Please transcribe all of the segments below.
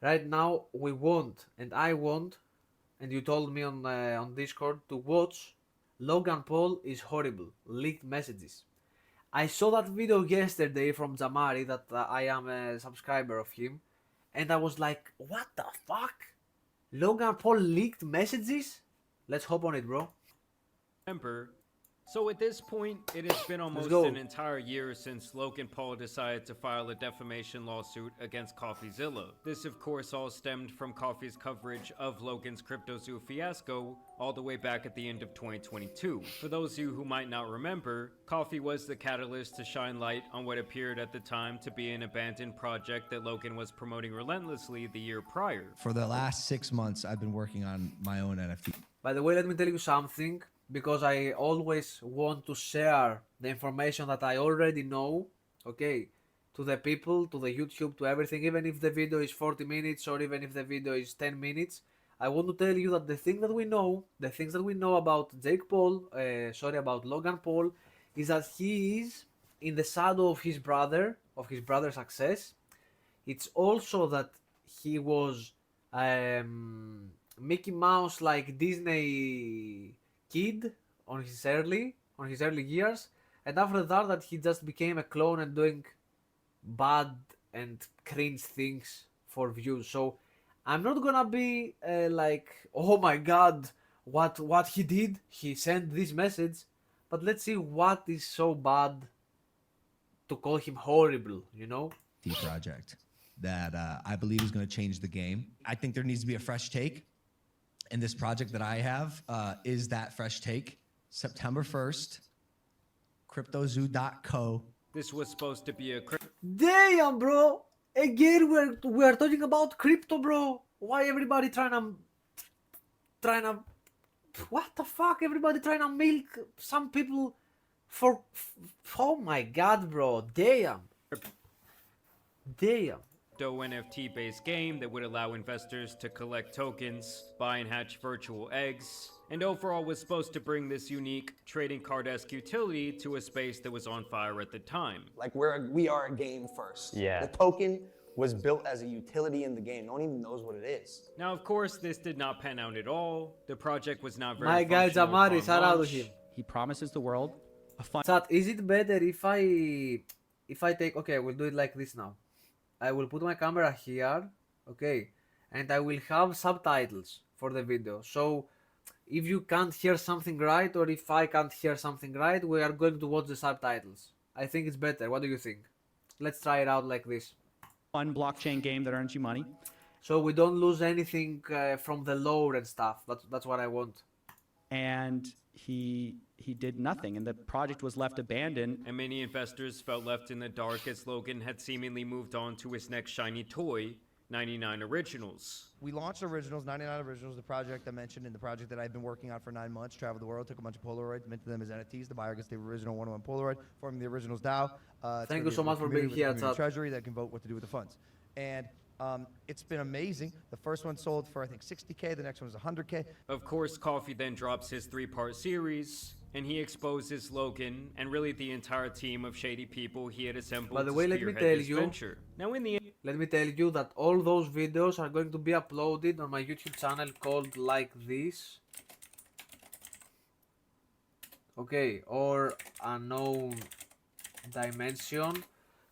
Right now, we want, and I want, and you told me on Discord to watch Logan Paul is horrible. Leaked messages. I saw that video yesterday from Jamari that I am a subscriber of him, and I was like, what the fuck? Logan Paul leaked messages? Let's hop on it, bro. Remember. So at this point, it has been Let's almost go. an entire year since Logan Paul decided to file a defamation lawsuit against CoffeeZilla. This, of course, all stemmed from Coffee's coverage of Logan's CryptoZoo fiasco all the way back at the end of 2022. For those of you who might not remember, Coffee was the catalyst to shine light on what appeared at the time to be an abandoned project that Logan was promoting relentlessly the year prior. For the last 6 months, I've been working on my own NFT. By the way, let me tell you something, because I always want to share the information that I already know, okay, to the people, to the YouTube, to everything, even if the video is 40 minutes or even if the video is 10 minutes. I want to tell you that the things that we know about Jake Paul, about Logan Paul, is that he is in the shadow of his brother's success. It's also that he was Mickey Mouse like Disney kid on his early years, and after that he just became a clone and doing bad and cringe things for views. So I'm not gonna be like, oh my god, what he did, he sent this message, but let's see what is so bad to call him horrible, you know? Project that I believe is going to change the game. I think there needs to be a fresh take, and this project that I have is that fresh take. September 1st, cryptozoo.co. This was supposed to be a Damn, bro! Again, we're talking about crypto, bro. Why everybody trying to what the fuck? Everybody trying to milk some people for oh my god, bro. Damn. NFT based game that would allow investors to collect tokens, buy and hatch virtual eggs, and overall was supposed to bring this unique trading card-esque utility to a space that was on fire at the time. Like we are a game first. Yeah. The token was built as a utility in the game. No one even knows what it is. Now, of course, this did not pan out at all. The project was not very My guy functional Jamari, upon shout out to launch. him. He promises the world a fun. Chat, is it better if I take, okay, we'll do it like this now. I will put my camera here, okay, and I will have subtitles for the video. So if you can't hear something right, or if I can't hear something right, we are going to watch the subtitles. I think it's better. What do you think? Let's try it out like this. Fun blockchain game that earns you money. So we don't lose anything from the lore and stuff. That's what I want. And he did nothing, and the project was left abandoned. And many investors felt left in the dark as Logan had seemingly moved on to his next shiny toy, 99 Originals. We launched Originals, 99 Originals, the project I mentioned, and the project that I've been working on for 9 months. Traveled the world, took a bunch of Polaroids, minted them as NFTs. The buyer gets the original one-on-one Polaroid, forming the Originals DAO. Thank you so much for being here, Chad. Treasury that can vote what to do with the funds. And it's been amazing. The first one sold for, I think, 60K. The next one was 100K. Of course, Coffee then drops his 3-part series, and he exposes Logan and really the entire team of shady people he had assembled By the to way, let me spearhead tell this you- venture. Now, in the Let me tell you that all those videos are going to be uploaded on my YouTube channel called like this. Okay, or Unknown Dimension.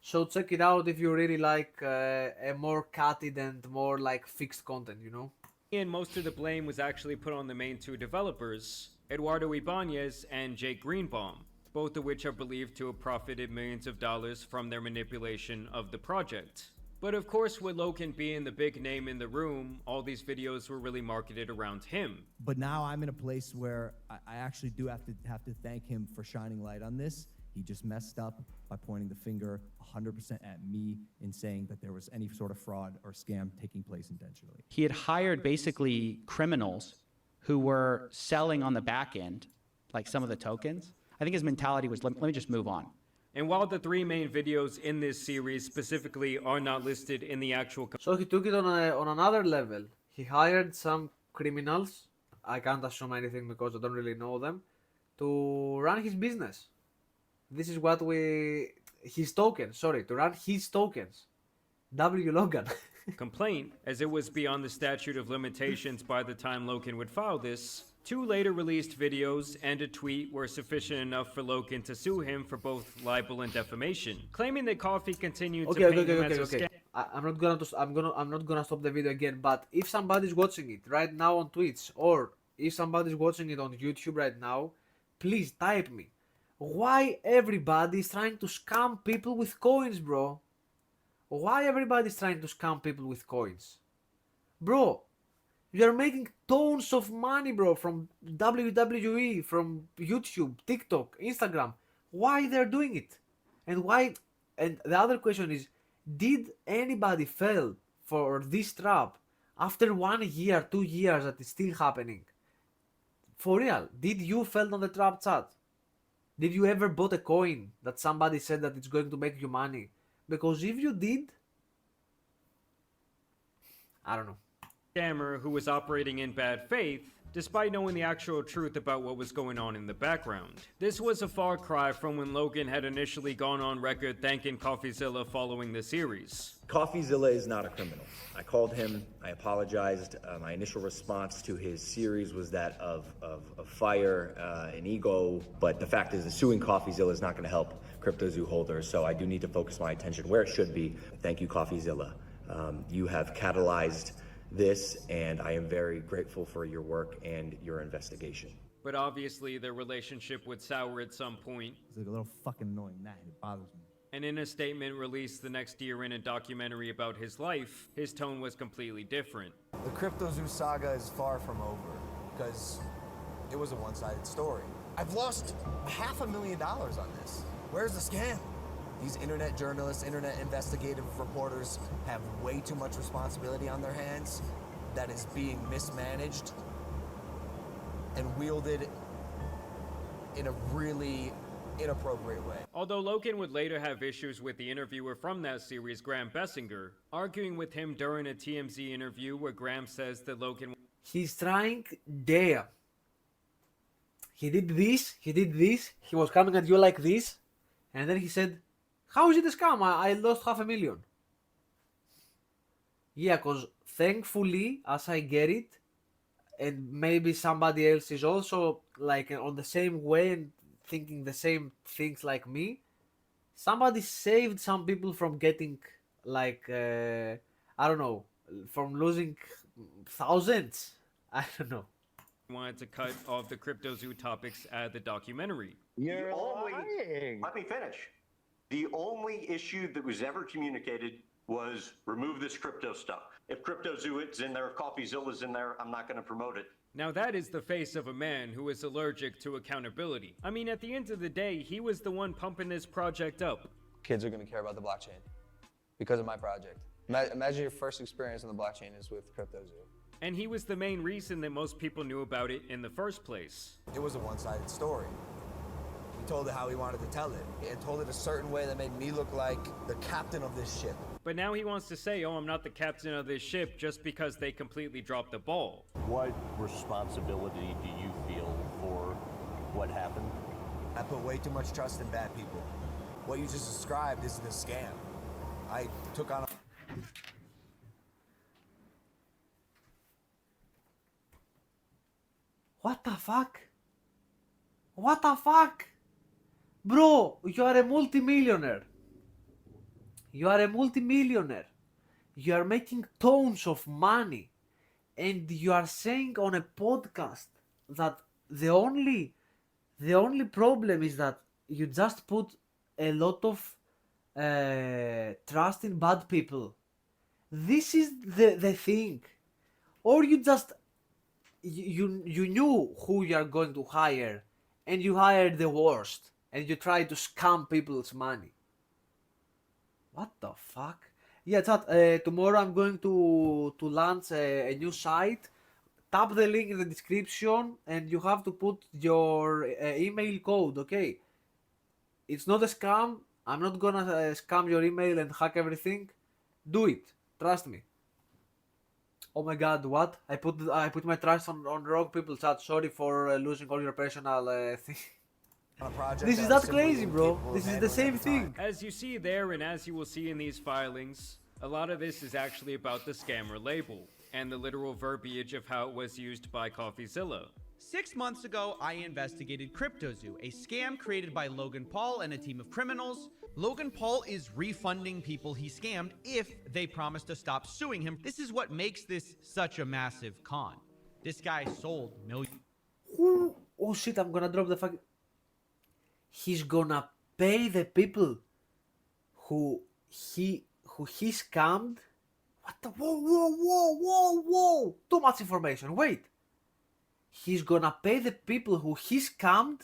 So check it out if you really like a more cutted and more like fixed content, you know? And most of the blame was actually put on the main 2 developers, Eduardo Ibanez and Jake Greenbaum, both of which are believed to have profited millions of dollars from their manipulation of the project. But of course, with Logan being the big name in the room, all these videos were really marketed around him. But now I'm in a place where I actually do have to thank him for shining light on this. He just messed up by pointing the finger 100% at me in saying that there was any sort of fraud or scam taking place intentionally. He had hired basically criminals who were selling on the back end, like some of the tokens. I think his mentality was, let me just move on. And while the 3 main videos in this series specifically are not listed in the actual So he took it on another level. He hired some criminals, I can't assume anything because I don't really know them, to run his business. This is what to run his tokens. W. Logan. complaint, as it was beyond the statute of limitations by the time Logan would file this. 2 later released videos and a tweet were sufficient enough for Logan to sue him for both libel and defamation, claiming that Coffee continued to paint him as a scam. I'm not gonna stop the video again. But if somebody's watching it right now on Twitch, or if somebody's watching it on YouTube right now, please type me. Why everybody is trying to scam people with coins, bro? Why everybody's trying to scam people with coins? Bro, you are making tons of money, bro, from WWE, from YouTube, TikTok, Instagram. Why they're doing it? And why? And the other question is, did anybody fail for this trap after 1 year, 2 years that it's still happening? For real, did you fall on the trap, chat? Did you ever bought a coin that somebody said that it's going to make you money? Because if you did, I don't know. Scammer who was operating in bad faith, despite knowing the actual truth about what was going on in the background. This was a far cry from when Logan had initially gone on record thanking CoffeeZilla following the series. CoffeeZilla is not a criminal. I called him, I apologized. My initial response to his series was that of fire and ego, but the fact is that suing CoffeeZilla is not going to help CryptoZoo holders, so I do need to focus my attention where it should be. Thank you, CoffeeZilla. You have catalyzed this, and I am very grateful for your work and your investigation. But obviously their relationship would sour at some point. It's like a little fucking annoying. It bothers me. And in a statement released the next year in a documentary about his life, his tone was completely different. The CryptoZoo saga is far from over, because it was a one-sided story. I've lost $500,000 on this. Where's the scam? These internet journalists, internet investigative reporters have way too much responsibility on their hands that is being mismanaged and wielded in a really inappropriate way. Although Logan would later have issues with the interviewer from that series, Graham Bessinger, arguing with him during a TMZ interview where Graham says that Logan... He's trying there. He did this, he was coming at you like this, and then he said, how is it a scam? I lost $500,000. Yeah, because thankfully, as I get it, and maybe somebody else is also like on the same way and thinking the same things like me, somebody saved some people from getting like, I don't know, from losing thousands. I don't know. wanted to cut all of the CryptoZoo topics out of the documentary. You're lying. Let me finish. The only issue that was ever communicated was remove this crypto stuff. If CryptoZoo is in there, if CoffeeZilla is in there, I'm not going to promote it. Now that is the face of a man who is allergic to accountability. I mean, at the end of the day, he was the one pumping this project up. Kids are going to care about the blockchain because of my project. Imagine your first experience on the blockchain is with CryptoZoo. And he was the main reason that most people knew about it in the first place. It was a one-sided story. He told it how he wanted to tell it, and told it a certain way that made me look like the captain of this ship. But now he wants to say, oh, I'm not the captain of this ship just because they completely dropped the ball. What responsibility do you feel for what happened? I put way too much trust in bad people. What you just described isn't a scam. I took on a... What the fuck? What the fuck? Bro, you are a multimillionaire. You are a multimillionaire. You are making tons of money. And you are saying on a podcast that the only problem is that you just put a lot of trust in bad people. This is the thing. Or you just you knew who you are going to hire and you hired the worst and you try to scam people's money. What the fuck? Yeah, chat, tomorrow I'm going to launch a new site. Tap the link in the description and you have to put your email code, okay? It's not a scam. I'm not gonna scam your email and hack everything. Do it. Trust me. Oh my god, what? I put my trust on wrong people, chat. Sorry for losing all your personal things. This is not crazy, bro. This is the same thing. As you see there and as you will see in these filings, A lot of this is actually about the scammer label, and the literal verbiage of how it was used by CoffeeZilla. 6 months ago, I investigated CryptoZoo, a scam created by Logan Paul and a team of criminals. Logan Paul is refunding people he scammed if they promise to stop suing him. This is what makes this such a massive con. This guy sold millions. Oh shit, I'm gonna drop the fuck. He's gonna pay the people who he scammed. What the? Whoa! Too much information. Wait. He's gonna pay the people who he scammed.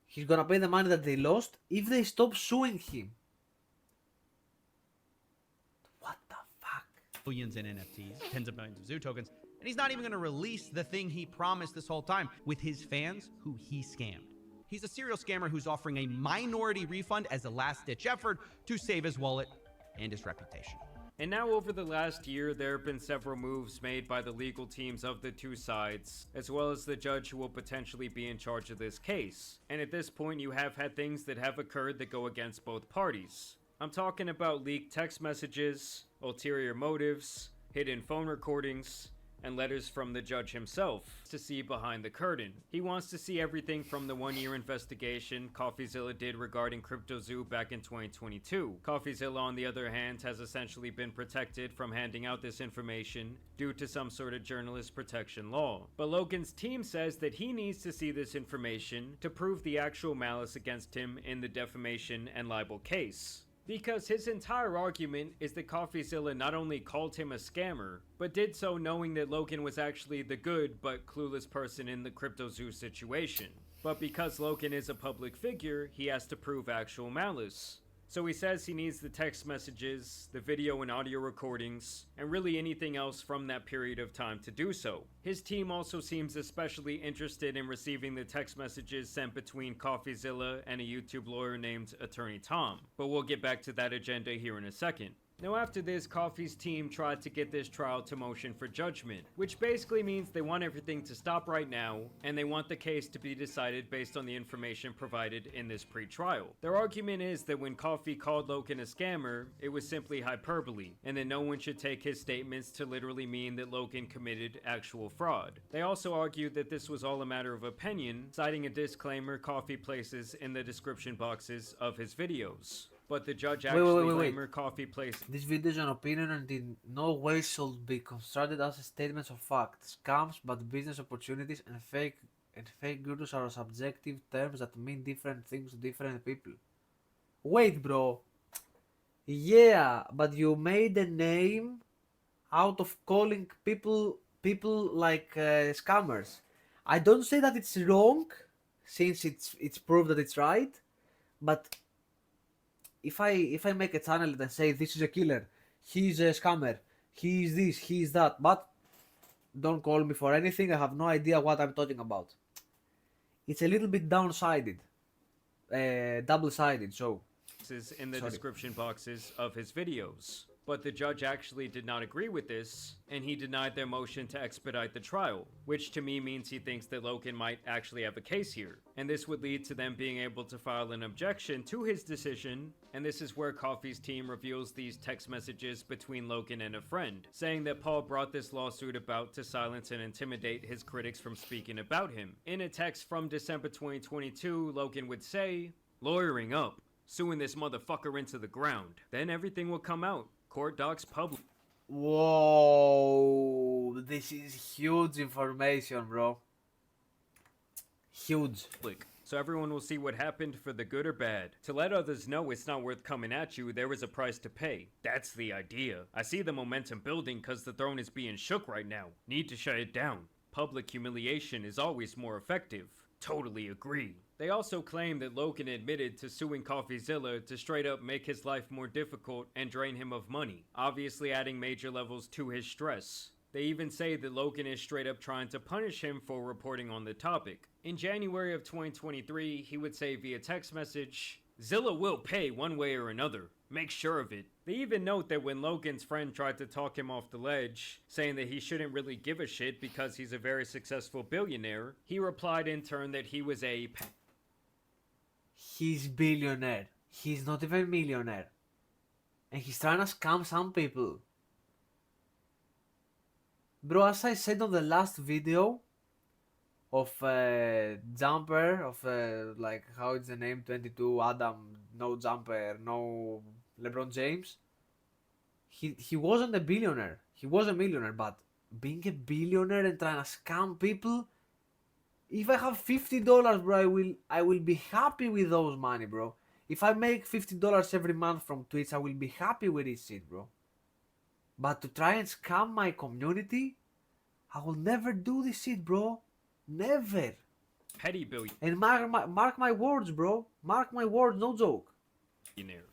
He's gonna pay the money that they lost if they stop suing him. What the fuck? Billions in NFTs, tens of millions of Zoo tokens, and he's not even going to release the thing he promised this whole time with his fans who he scammed. He's a serial scammer who's offering a minority refund as a last-ditch effort to save his wallet and his reputation. And now over the last year, there have been several moves made by the legal teams of the two sides, as well as the judge who will potentially be in charge of this case. And at this point, you have had things that have occurred that go against both parties. I'm talking about leaked text messages, ulterior motives, hidden phone recordings, and letters from the judge himself to see behind the curtain. He wants to see everything from the one-year investigation CoffeeZilla did regarding CryptoZoo back in 2022. CoffeeZilla, on the other hand, has essentially been protected from handing out this information due to some sort of journalist protection law. But Logan's team says that he needs to see this information to prove the actual malice against him in the defamation and libel case. Because his entire argument is that CoffeeZilla not only called him a scammer, but did so knowing that Logan was actually the good but clueless person in the CryptoZoo situation. But because Logan is a public figure, he has to prove actual malice. So he says he needs the text messages, the video and audio recordings, and really anything else from that period of time to do so. His team also seems especially interested in receiving the text messages sent between CoffeeZilla and a YouTube lawyer named Attorney Tom. But we'll get back to that agenda here in a second. Now after this, Coffee's team tried to get this trial to motion for judgment, which basically means they want everything to stop right now, and they want the case to be decided based on the information provided in this pre-trial. Their argument is that when Coffee called Logan a scammer, it was simply hyperbole, and that no one should take his statements to literally mean that Logan committed actual fraud. They also argued that this was all a matter of opinion, citing a disclaimer Coffee places in the description boxes of his videos. But the judge actually blamed Coffee placed. This video is an opinion and in no way should be construed as statements of fact. Scams, bad business opportunities, and fake gurus are subjective terms that mean different things to different people. Wait, bro. Yeah, but you made a name out of calling people like scammers. I don't say that it's wrong, since it's proved that it's right, but if I make a channel that say this is a killer, he's a scammer, he is this, he is that, but don't call me for anything, I have no idea what I'm talking about. It's a little bit double-sided, so. In the description boxes of his videos. But the judge actually did not agree with this, and he denied their motion to expedite the trial, which to me means he thinks that Logan might actually have a case here. And this would lead to them being able to file an objection to his decision, and this is where Coffee's team reveals these text messages between Logan and a friend, saying that Paul brought this lawsuit about to silence and intimidate his critics from speaking about him. In a text from December 2022, Logan would say, "Lawyering up, suing this motherfucker into the ground. Then everything will come out. Court docs public." Whoa, this is huge information, bro. Huge. So everyone will see what happened for the good or bad. To let others know it's not worth coming at you, there is a price to pay. That's the idea. I see the momentum building because the throne is being shook right now. Need to shut it down. Public humiliation is always more effective. Totally agree. They also claim that Logan admitted to suing CoffeeZilla to straight up make his life more difficult and drain him of money, obviously adding major levels to his stress. They even say that Logan is straight up trying to punish him for reporting on the topic. In January of 2023, he would say via text message, "Zilla will pay one way or another. Make sure of it." They even note that when Logan's friend tried to talk him off the ledge, saying that he shouldn't really give a shit because he's a very successful billionaire, he replied in turn that he was a... He's billionaire. He's not even millionaire. and he's trying to scam some people. Bro, as I said on the last video of Jumper, of like how it's the name 22, Adam, no Jumper, no LeBron James, he wasn't a billionaire. He was a millionaire, but being a billionaire and trying to scam people, if I have $50, bro, I will be happy with those money, bro. If I make $50 every month from Twitch, I will be happy with this shit, bro. But to try and scam my community, I will never do this shit, bro. Never. Petty billionaire. And mark my words, bro. Mark my words, no joke.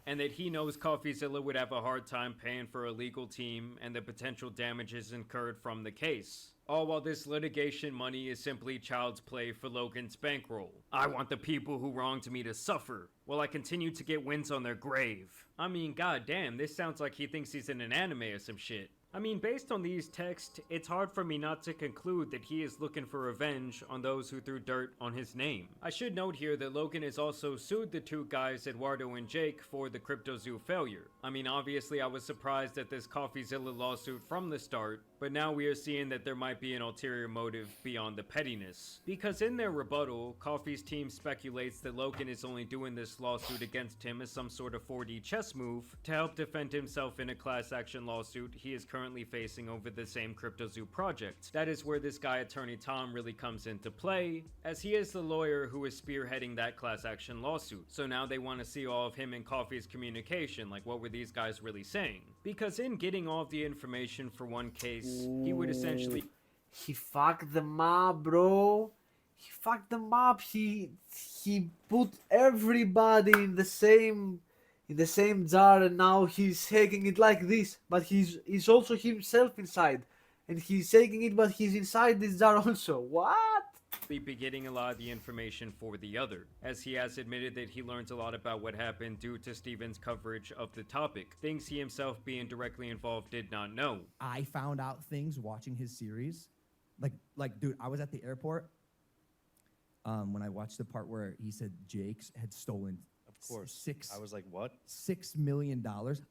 And that he knows CoffeeZilla would have a hard time paying for a legal team and the potential damages incurred from the case. All while this litigation money is simply child's play for Logan's bankroll. I want the people who wronged me to suffer, while I continue to get wins on their grave. I mean, goddamn, this sounds like he thinks he's in an anime or some shit. I mean, based on these texts, it's hard for me not to conclude that he is looking for revenge on those who threw dirt on his name. I should note here that Logan has also sued the two guys, Eduardo and Jake, for the CryptoZoo failure. I mean, obviously I was surprised at this CoffeeZilla lawsuit from the start, but now we are seeing that there might be an ulterior motive beyond the pettiness. Because in their rebuttal, Coffee's team speculates that Logan is only doing this lawsuit against him as some sort of 4D chess move to help defend himself in a class action lawsuit he is currently facing over the same CryptoZoo project. That is where this guy Attorney Tom really comes into play, as he is the lawyer who is spearheading that class action lawsuit. So now they want to see all of him and Coffee's communication, like what were these guys really saying? Because in getting all of the information for one case, he would essentially... He fucked them up, bro. He fucked them up. He put everybody in the same jar, and now he's shaking it like this. But he's also himself inside, and he's shaking it, but he's inside this jar also. What? be getting a lot of the information for the other, as he has admitted that he learns a lot about what happened due to Steven's coverage of the topic, things he himself being directly involved did not know. I found out things watching his series. Like, dude, I was at the airport when I watched the part where he said Jake's had stolen. Of course. I was like, what? $6 million.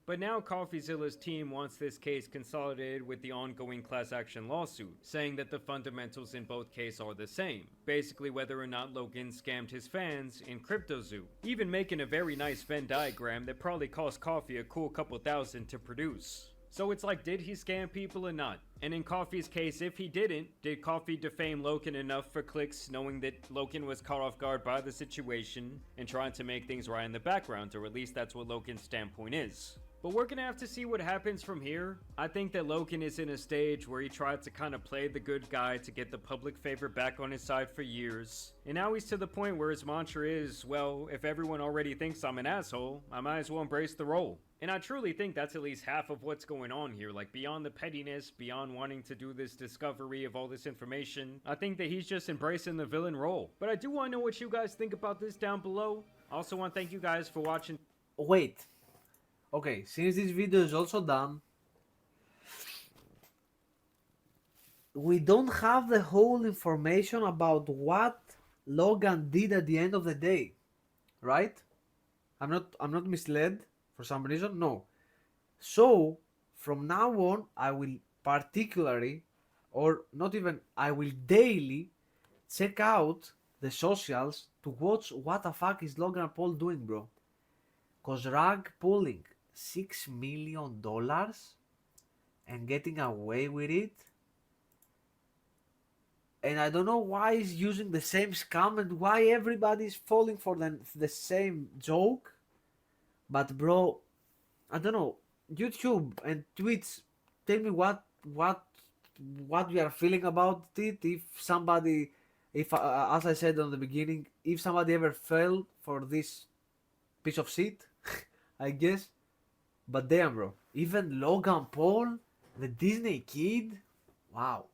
But now CoffeeZilla's team wants this case consolidated with the ongoing class action lawsuit, saying that the fundamentals in both cases are the same. Basically whether or not Logan scammed his fans in CryptoZoo. Even making a very nice Venn diagram that probably cost Coffee a cool couple thousand to produce. So it's like, did he scam people or not? And in Coffee's case, if he didn't, did Coffee defame Logan enough for clicks, knowing that Logan was caught off guard by the situation and trying to make things right in the background, or at least that's what Logan's standpoint is. But we're gonna have to see what happens from here. I think that Logan is in a stage where he tried to kind of play the good guy to get the public favor back on his side for years. And now he's to the point where his mantra is, well, if everyone already thinks I'm an asshole, I might as well embrace the role. And I truly think that's at least half of what's going on here, like beyond the pettiness, beyond wanting to do this discovery of all this information. I think that he's just embracing the villain role. But I do want to know what you guys think about this down below. I also want to thank you guys for watching. Wait. Okay, since this video is also done, we don't have the whole information about what Logan did at the end of the day, right? I'm not misled for some reason, no. So from now on, I will particularly, or not even, I will daily check out the socials to watch what the fuck is Logan Paul doing, bro. Cause rag pulling $6 million and getting away with it, and I don't know why he's using the same scam and why everybody is falling for the same joke. But bro, I don't know, YouTube and Twitch, tell me what you are feeling about it. If somebody, as I said on the beginning, if somebody ever fell for this piece of shit, I guess. But damn, bro, even Logan Paul, the Disney kid, wow.